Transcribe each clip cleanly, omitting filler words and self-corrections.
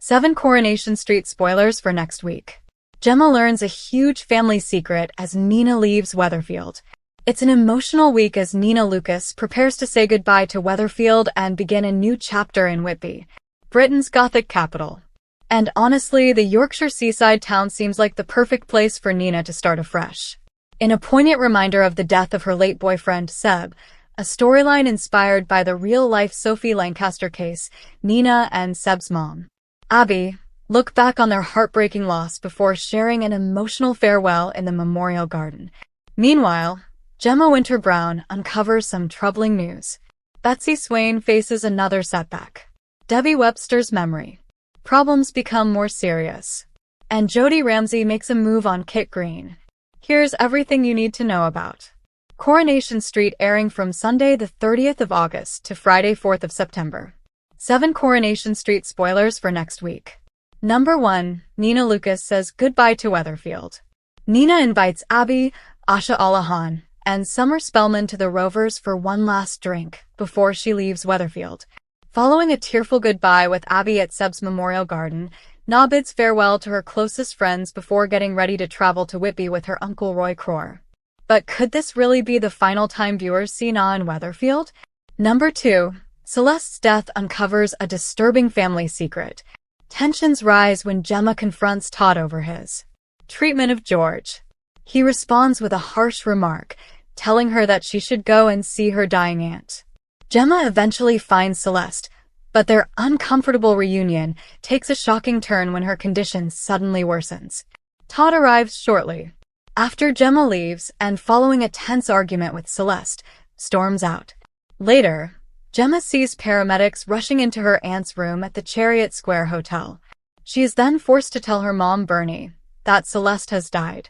7 Coronation Street spoilers for next week. Gemma learns a huge family secret as Nina leaves Weatherfield. It's an emotional week as Nina Lucas prepares to say goodbye to Weatherfield and begin a new chapter in Whitby, Britain's Gothic capital. And honestly, the Yorkshire seaside town seems like the perfect place for Nina to start afresh. In a poignant reminder of the death of her late boyfriend, Sept, a storyline inspired by the real-life Sophie Lancaster case, Nina and Sept's mom, Abby, look back on their heartbreaking loss before sharing an emotional farewell in the memorial garden. Meanwhile, Gemma Winter-Brown uncovers some troubling news. Betsy Swain faces another setback. Debbie Webster's memory problems become more serious. And Jodie Ramsey makes a move on Kit Green. Here's everything you need to know about Coronation Street, airing from Sunday the 30th of August to Friday 4th of September. 7 Coronation Street spoilers for next week. Number 1. Nina Lucas says goodbye to Weatherfield. Nina invites Abby, Asha Allahan, and Summer Spellman to the Rovers for one last drink before she leaves Weatherfield. Following a tearful goodbye with Abby at Sept's Memorial Garden, Na bids farewell to her closest friends before getting ready to travel to Whitby with her uncle Roy Crore. But could this really be the final time viewers see Na in Weatherfield? Number 2. Celeste's death uncovers a disturbing family secret. Tensions rise when Gemma confronts Todd over his treatment of George. He responds with a harsh remark, telling her that she should go and see her dying aunt. Gemma eventually finds Celeste, but their uncomfortable reunion takes a shocking turn when her condition suddenly worsens. Todd arrives shortly after Gemma leaves and, following a tense argument with Celeste, storms out. Later, Gemma sees paramedics rushing into her aunt's room at the Chariot Square Hotel. She is then forced to tell her mom, Bernie, that Celeste has died.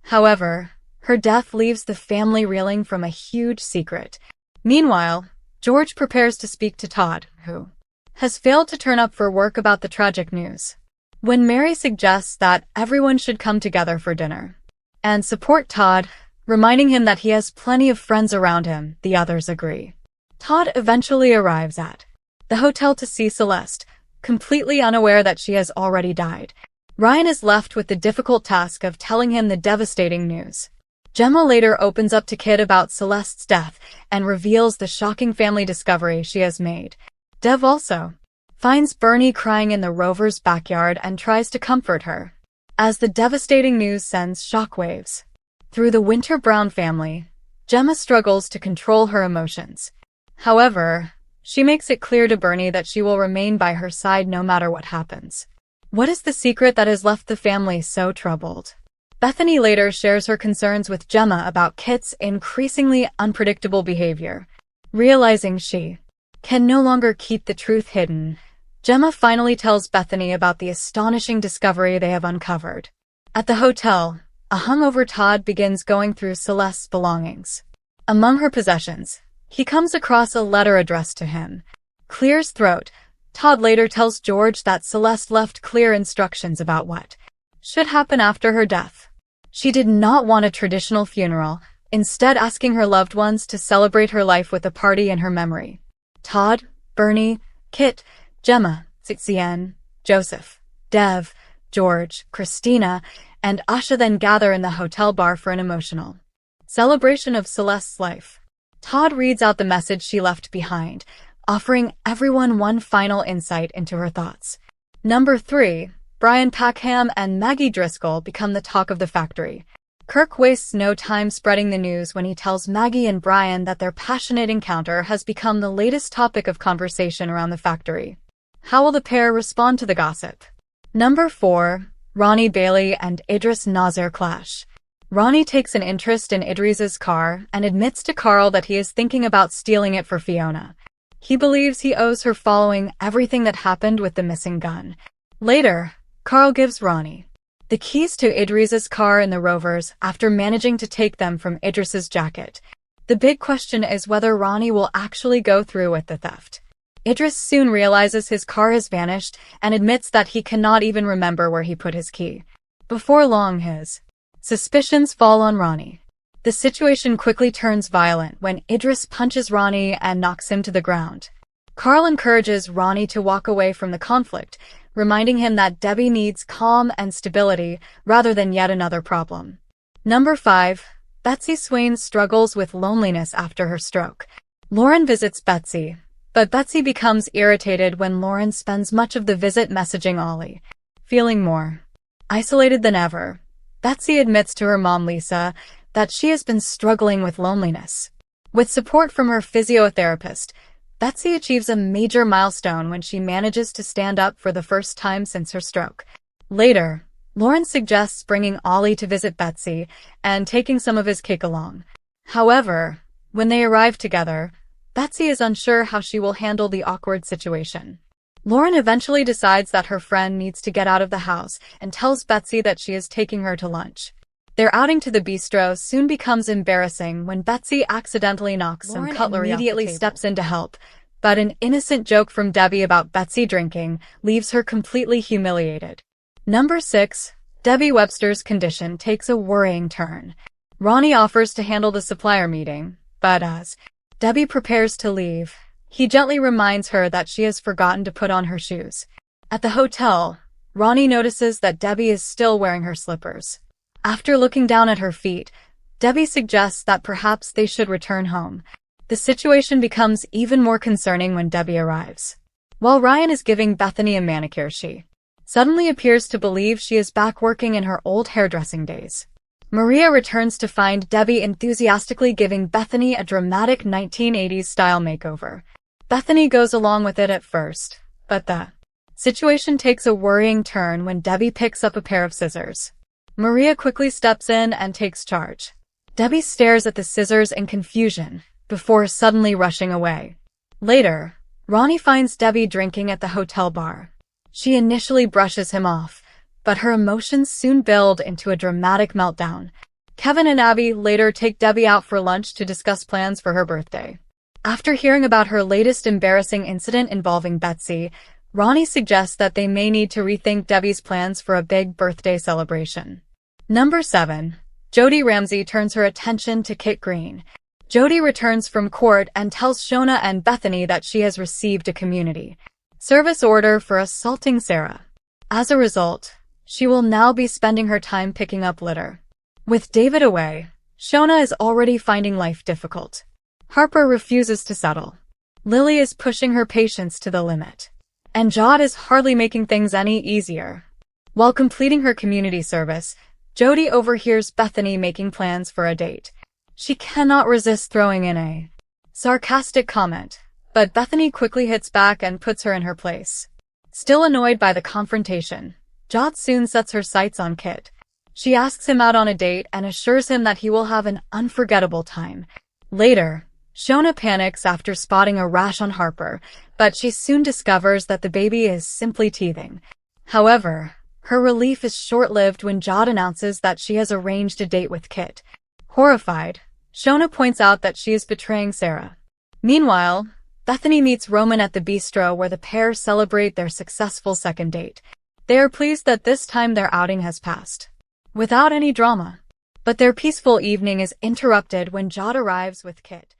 However, her death leaves the family reeling from a huge secret. Meanwhile, George prepares to speak to Todd, who has failed to turn up for work, about the tragic news. When Mary suggests that everyone should come together for dinner and support Todd, reminding him that he has plenty of friends around him, the others agree. Todd eventually arrives at the hotel to see Celeste, completely unaware that she has already died. Ryan is left with the difficult task of telling him the devastating news. Gemma later opens up to Kit about Celeste's death and reveals the shocking family discovery she has made. Dev also finds Bernie crying in the Rovers' backyard and tries to comfort her, as the devastating news sends shockwaves through the Winter-Brown family. Gemma struggles to control her emotions. However, she makes it clear to Bernie that she will remain by her side no matter what happens. What is the secret that has left the family so troubled? Bethany later shares her concerns with Gemma about Kit's increasingly unpredictable behavior. Realizing she can no longer keep the truth hidden, Gemma finally tells Bethany about the astonishing discovery they have uncovered. At the hotel, a hungover Todd begins going through Celeste's belongings. Among her possessions, he comes across a letter addressed to him. Clear's throat. Todd later tells George that Celeste left clear instructions about what should happen after her death. She did not want a traditional funeral, instead asking her loved ones to celebrate her life with a party in her memory. Todd, Bernie, Kit, Gemma, Xian, Joseph, Dev, George, Christina, and Asha then gather in the hotel bar for an emotional celebration of Celeste's life. Todd reads out the message she left behind, offering everyone one final insight into her thoughts. Number 3. Brian Packham and Maggie Driscoll become the talk of the factory. Kirk wastes no time spreading the news when he tells Maggie and Brian that their passionate encounter has become the latest topic of conversation around the factory. How will the pair respond to the gossip? Number 4. Ronnie Bailey and Idris Nazir clash. Ronnie takes an interest in Idris's car and admits to Carl that he is thinking about stealing it for Fiona. He believes he owes her following everything that happened with the missing gun. Later, Carl gives Ronnie the keys to Idris's car in the Rovers after managing to take them from Idris's jacket. The big question is whether Ronnie will actually go through with the theft. Idris soon realizes his car has vanished and admits that he cannot even remember where he put his key. Before long, his suspicions fall on Ronnie. The situation quickly turns violent when Idris punches Ronnie and knocks him to the ground. Carl encourages Ronnie to walk away from the conflict, reminding him that Debbie needs calm and stability rather than yet another problem. Number 5. Betsy Swain struggles with loneliness after her stroke. Lauren visits Betsy, but Betsy becomes irritated when Lauren spends much of the visit messaging Ollie. Feeling more isolated than ever, Betsy admits to her mom Lisa that she has been struggling with loneliness. With support from her physiotherapist, Betsy achieves a major milestone when she manages to stand up for the first time since her stroke. Later, Lauren suggests bringing Ollie to visit Betsy and taking some of his cake along. However, when they arrive together, Betsy is unsure how she will handle the awkward situation. Lauren eventually decides that her friend needs to get out of the house and tells Betsy that she is taking her to lunch. Their outing to the bistro soon becomes embarrassing when Betsy accidentally knocks some cutlery off the table. Lauren immediately steps in to help, but an innocent joke from Debbie about Betsy drinking leaves her completely humiliated. Number 6. Debbie Webster's condition takes a worrying turn. Ronnie offers to handle the supplier meeting, but as Debbie prepares to leave, he gently reminds her that she has forgotten to put on her shoes. At the hotel, Ronnie notices that Debbie is still wearing her slippers. After looking down at her feet, Debbie suggests that perhaps they should return home. The situation becomes even more concerning when Debbie arrives. While Ryan is giving Bethany a manicure, she suddenly appears to believe she is back working in her old hairdressing days. Maria returns to find Debbie enthusiastically giving Bethany a dramatic 1980s-style makeover. Bethany goes along with it at first, but the situation takes a worrying turn when Debbie picks up a pair of scissors. Maria quickly steps in and takes charge. Debbie stares at the scissors in confusion before suddenly rushing away. Later, Ronnie finds Debbie drinking at the hotel bar. She initially brushes him off, but her emotions soon build into a dramatic meltdown. Kevin and Abby later take Debbie out for lunch to discuss plans for her birthday. After hearing about her latest embarrassing incident involving Betsy, Ronnie suggests that they may need to rethink Debbie's plans for a big birthday celebration. Number 7. Jody Ramsey turns her attention to Kit Green. Jody returns from court and tells Shona and Bethany that she has received a community service order for assaulting Sarah. As a result, she will now be spending her time picking up litter. With David away, Shona is already finding life difficult. Harper refuses to settle. Lily is pushing her patience to the limit. And Jod is hardly making things any easier. While completing her community service, Jody overhears Bethany making plans for a date. She cannot resist throwing in a sarcastic comment, but Bethany quickly hits back and puts her in her place. Still annoyed by the confrontation, Jod soon sets her sights on Kit. She asks him out on a date and assures him that he will have an unforgettable time. Later, Shona panics after spotting a rash on Harper, but she soon discovers that the baby is simply teething. However, her relief is short-lived when Jod announces that she has arranged a date with Kit. Horrified, Shona points out that she is betraying Sarah. Meanwhile, Bethany meets Roman at the bistro where the pair celebrate their successful second date. They are pleased that this time their outing has passed without any drama. But their peaceful evening is interrupted when Jod arrives with Kit.